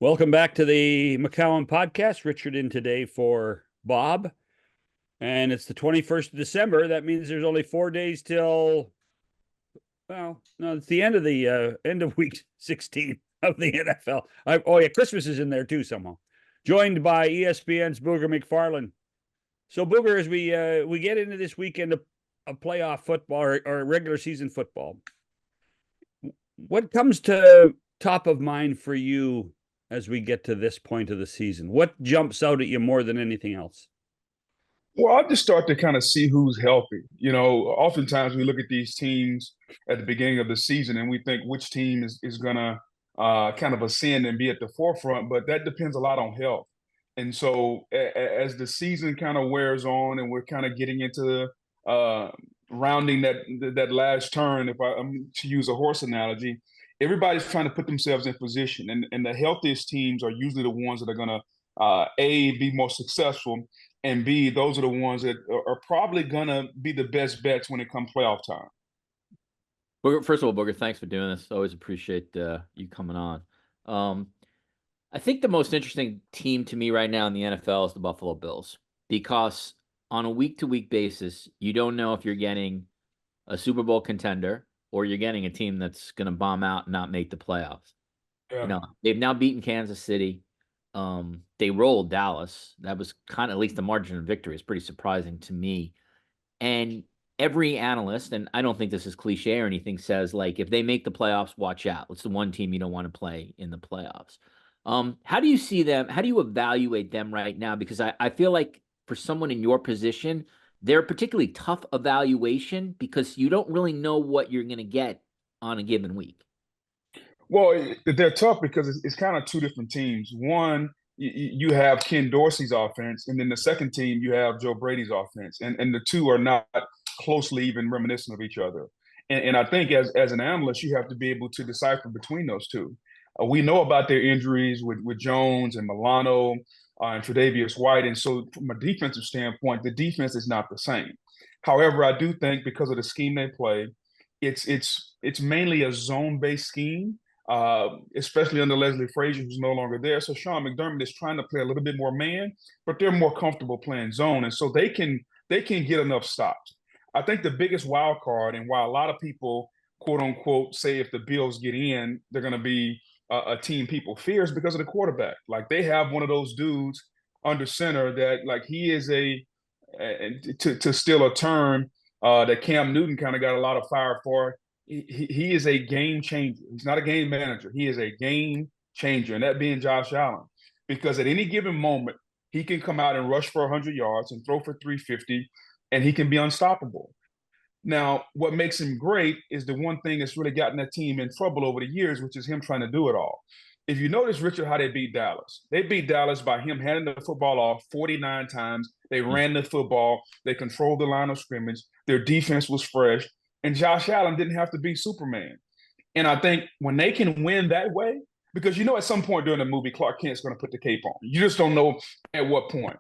Welcome back to the McFarland podcast. Richard in today for Bob. And it's the 21st of December. That means there's only 4 days till, well, no, it's the end of week 16 of the NFL. Oh, yeah, Christmas is in there too somehow. Joined by ESPN's Booger McFarland. So, Booger, as we get into this weekend of playoff football or regular season football, what comes to top of mind for you as we get to this point of the season? What jumps out at you more than anything else? Well, I just start to kind of see who's healthy. Oftentimes we look at these teams at the beginning of the season and we think which team is going to kind of ascend and be at the forefront, but that depends a lot on health. And so as the season kind of wears on and we're kind of getting into rounding that last turn, if I'm to use a horse analogy, everybody's trying to put themselves in position. And the healthiest teams are usually the ones that are going to, A, be more successful, and B, those are the ones that are probably going to be the best bets when it comes playoff time. Booger, first of all, Booger, thanks for doing this. Always appreciate you coming on. I think the most interesting team to me right now in the NFL is the Buffalo Bills, because on a week-to-week basis, you don't know if you're getting a Super Bowl contender or you're getting a team that's going to bomb out and not make the playoffs. Yeah. They've now beaten Kansas City. They rolled Dallas. That was kind of, at least the margin of victory is pretty surprising to me. And every analyst, and I don't think this is cliche or anything, says, like, if they make the playoffs, watch out. It's the one team you don't want to play in the playoffs. How do you see them? How do you evaluate them right now? Because I feel like for someone in your position, they're a particularly tough evaluation because you don't really know what you're going to get on a given week. Well, they're tough because it's kind of two different teams. One, you have Ken Dorsey's offense, and then the second team, you have Joe Brady's offense. And the two are not closely even reminiscent of each other. And I think as an analyst, you have to be able to decipher between those two. We know about their injuries with Jones and Milano and Tre'Davious White. And so from a defensive standpoint, the defense is not the same. However, I do think because of the scheme they play, it's mainly a zone-based scheme, especially under Leslie Frazier, who's no longer there. So Sean McDermott is trying to play a little bit more man, but they're more comfortable playing zone, and so they can get enough stops. I think the biggest wild card, and why a lot of people, quote unquote, say if the Bills get in, they're going to be a team people fear, is because of the quarterback. Like, they have one of those dudes under center that, like, he is to steal a term that Cam Newton kind of got a lot of fire for. He is a game changer. He's not a game manager. He is a game changer, and that being Josh Allen. Because at any given moment, he can come out and rush for 100 yards and throw for 350, and he can be unstoppable. Now, what makes him great is the one thing that's really gotten that team in trouble over the years, which is him trying to do it all. If you notice, Richard, how they beat Dallas. They beat Dallas by him handing the football off 49 times. They ran the football. They controlled the line of scrimmage. Their defense was fresh. And Josh Allen didn't have to be Superman. And I think when they can win that way, because at some point during the movie, Clark Kent's going to put the cape on. You just don't know at what point.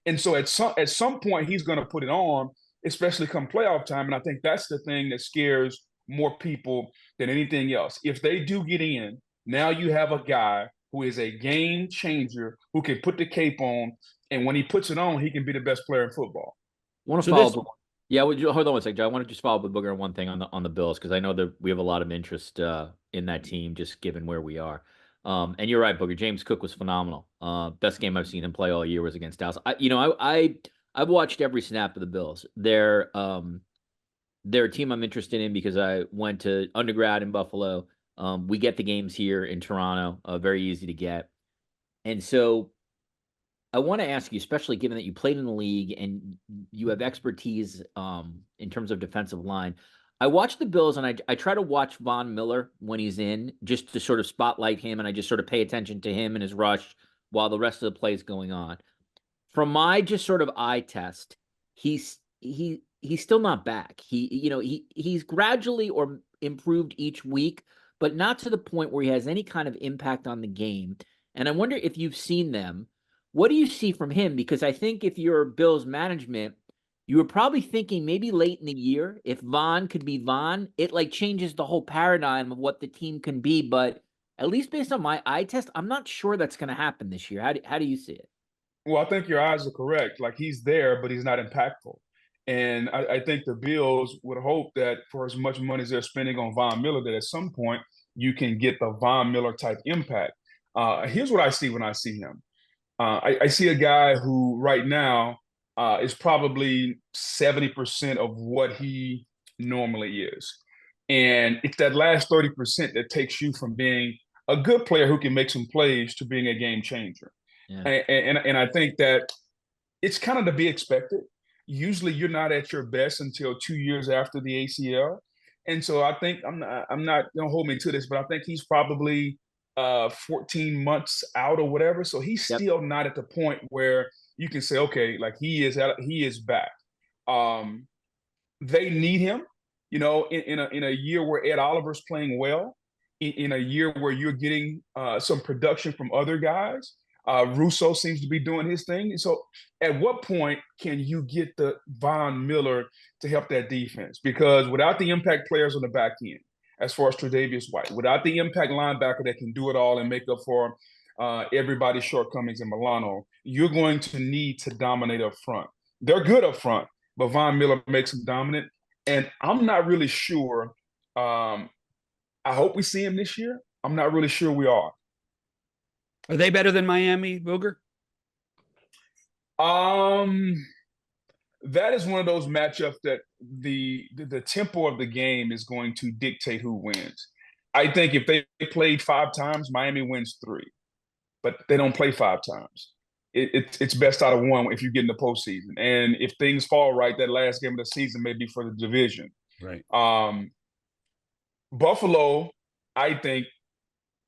And so at some point, he's going to put it on, especially come playoff time. And I think that's the thing that scares more people than anything else. If they do get in, now you have a guy who is a game changer, who can put the cape on, and when he puts it on, he can be the best player in football. Want to follow up? Yeah, hold on one second, Joe. I want to just follow up with Booger on one thing on the Bills, because I know that we have a lot of interest in that team, just given where we are. And you're right, Booger. James Cook was phenomenal. Best game I've seen him play all year was against Dallas. I've watched every snap of the Bills. They're a team I'm interested in because I went to undergrad in Buffalo. We get the games here in Toronto, very easy to get. And so I want to ask you, especially given that you played in the league and you have expertise in terms of defensive line. I watch the Bills, and I try to watch Von Miller when he's in, just to sort of spotlight him, and I just sort of pay attention to him and his rush while the rest of the play is going on. From my just sort of eye test, he's still not back. He's gradually or improved each week, but not to the point where he has any kind of impact on the game. And I wonder if you've seen them. What do you see from him? Because I think if you're Bills management, you were probably thinking maybe late in the year, if Von could be Von, it like changes the whole paradigm of what the team can be. But at least based on my eye test, I'm not sure that's going to happen this year. How do you see it? Well, I think your eyes are correct. Like, he's there, but he's not impactful. And I think the Bills would hope that for as much money as they're spending on Von Miller, that at some point you can get the Von Miller type impact. Here's what I see when I see him. I see a guy who right now is probably 70% of what he normally is. And it's that last 30% that takes you from being a good player who can make some plays to being a game changer. Yeah. And I think that it's kind of to be expected. Usually you're not at your best until 2 years after the ACL. And so I think I'm not don't hold me to this, but I think he's probably 14 months out or whatever. So he's still not at the point where you can say, okay, like he is back. They need him, in a year where Ed Oliver's playing well, in a year where you're getting some production from other guys. Russo seems to be doing his thing. So at what point can you get the Von Miller to help that defense? Because without the impact players on the back end, as far as Tre'Davious White, without the impact linebacker that can do it all and make up for everybody's shortcomings in Milano, you're going to need to dominate up front. They're good up front, but Von Miller makes them dominant. And I'm not really sure. I hope we see him this year. I'm not really sure we are. Are they better than Miami, Booger? That is one of those matchups that the tempo of the game is going to dictate who wins. I think if they played 5 times, Miami wins 3, but they don't play 5 times. It's best out of 1 if you get in the postseason. And if things fall right, that last game of the season may be for the division. Right. Buffalo, I think,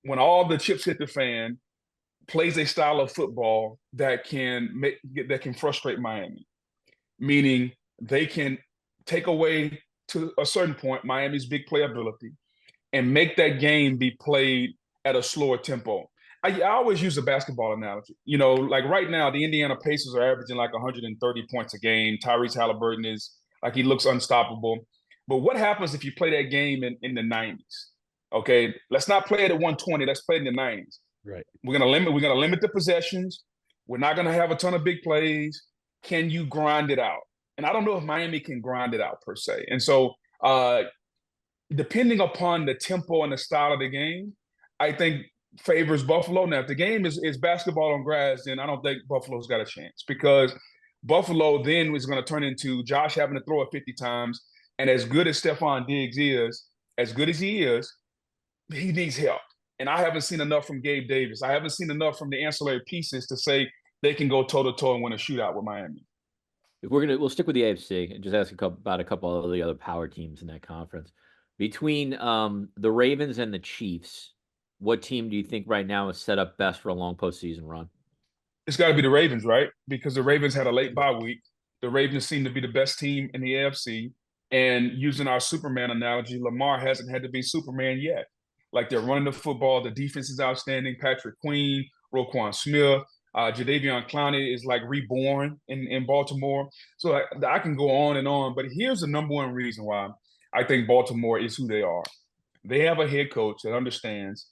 when all the chips hit the fan, plays a style of football that can frustrate Miami, meaning they can take away to a certain point Miami's big playability and make that game be played at a slower tempo. I always use a basketball analogy. Like right now, the Indiana Pacers are averaging like 130 points a game. Tyrese Halliburton is like, he looks unstoppable. But what happens if you play that game in the 90s? Okay, let's not play it at 120. Let's play it in the 90s. Right. We're gonna limit the possessions. We're not gonna have a ton of big plays. Can you grind it out? And I don't know if Miami can grind it out per se. And so depending upon the tempo and the style of the game, I think favors Buffalo. Now, if the game is basketball on grass, then I don't think Buffalo's got a chance, because Buffalo then is going to turn into Josh having to throw it 50 times. And as good as Stephon Diggs is, as good as he is, he needs help. And I haven't seen enough from Gabe Davis. I haven't seen enough from the ancillary pieces to say they can go toe-to-toe and win a shootout with Miami. We'll stick with the AFC and just ask about a couple of the other power teams in that conference. Between the Ravens and the Chiefs, what team do you think right now is set up best for a long postseason run? It's got to be the Ravens, right? Because the Ravens had a late bye week. The Ravens seem to be the best team in the AFC. And using our Superman analogy, Lamar hasn't had to be Superman yet. Like, they're running the football. The defense is outstanding. Patrick Queen, Roquan Smith, Jadeveon Clowney is like reborn in Baltimore. So I can go on and on. But here's the number one reason why I think Baltimore is who they are. They have a head coach that understands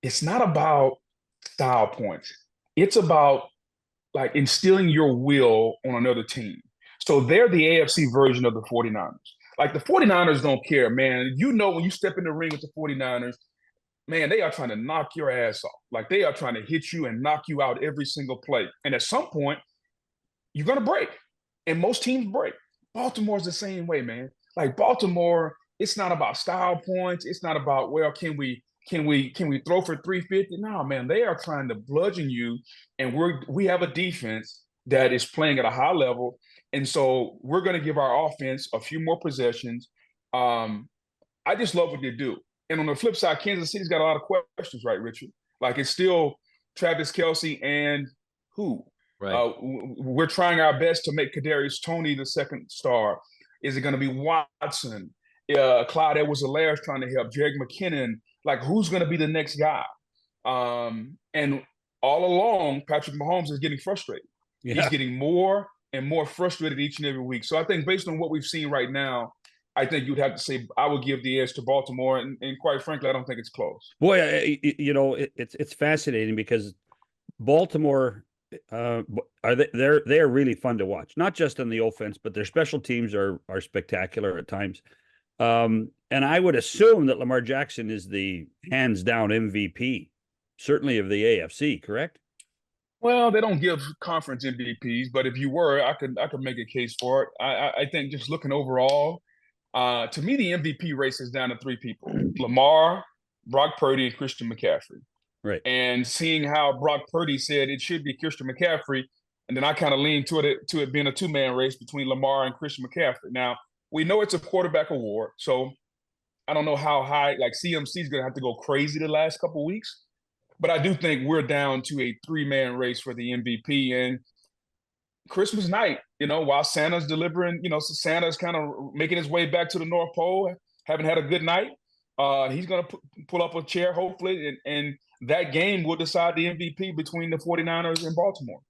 it's not about style points. It's about like instilling your will on another team. So they're the AFC version of the 49ers. Like, the 49ers don't care, man. When you step in the ring with the 49ers, man, they are trying to knock your ass off. Like, they are trying to hit you and knock you out every single play. And at some point, you're going to break. And most teams break. Baltimore's the same way, man. Like, Baltimore, it's not about style points. It's not about, well, can we throw for 350? No, man, they are trying to bludgeon you. And we have a defense that is playing at a high level. And so we're going to give our offense a few more possessions. I just love what they do. And on the flip side, Kansas City's got a lot of questions, right, Richard? Like, it's still Travis Kelce and who? Right. We're trying our best to make Kadarius Toney the second star. Is it going to be Watson? Clyde Edwards-Helaire trying to help. Jerick McKinnon. Like, who's going to be the next guy? And all along, Patrick Mahomes is getting frustrated. Yeah. He's getting more and more frustrated each and every week. So I think based on what we've seen right now, I think you'd have to say I would give the edge to Baltimore, and quite frankly, I don't think it's close. Boy, it's fascinating because Baltimore they're really fun to watch, not just on the offense, but their special teams are spectacular at times. And I would assume that Lamar Jackson is the hands down MVP, certainly of the AFC, correct? Well, they don't give conference MVPs, but if you were, I could make a case for it. I think just looking overall, to me, the MVP race is down to three people: Lamar, Brock Purdy, and Christian McCaffrey. Right. And seeing how Brock Purdy said it should be Christian McCaffrey, and then I kind of leaned to it being a two-man race between Lamar and Christian McCaffrey. Now, we know it's a quarterback award, so I don't know how high, like CMC is going to have to go crazy the last couple of weeks. But I do think we're down to a three-man race for the MVP. And Christmas night, while Santa's delivering, Santa's kind of making his way back to the North Pole, haven't had a good night. He's going to pull up a chair, hopefully, and that game will decide the MVP between the 49ers and Baltimore.